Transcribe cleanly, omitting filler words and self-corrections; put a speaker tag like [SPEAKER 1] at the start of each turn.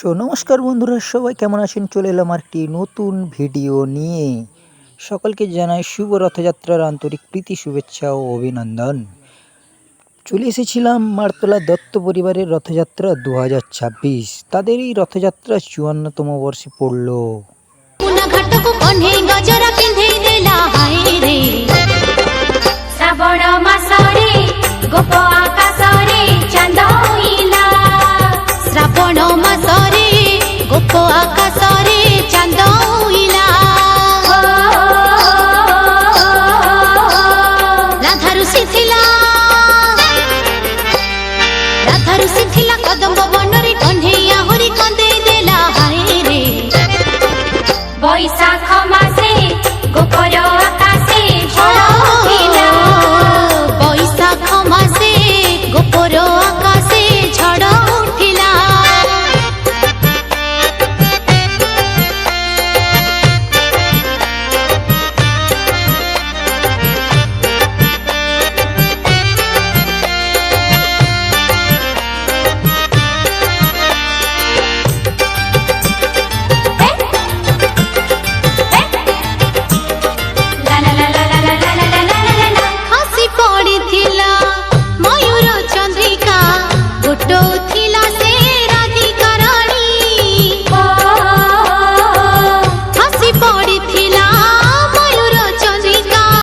[SPEAKER 1] নমস্কার বন্ধুরা, সবাই কেমন আছেন? চলে এলাম একটি নতুন ভিডিও নিয়ে। সকলকে জানাই শুভ রথযাত্রার আন্তরিক প্রীতি, শুভেচ্ছা ও অভিনন্দন। চলে এসেছিলাম মারতলা দত্ত পরিবারের রথযাত্রা 2026। তাদের এই রথযাত্রা 54তম বর্ষে পড়ল।
[SPEAKER 2] শ্রাবণ মাসরে গোপাল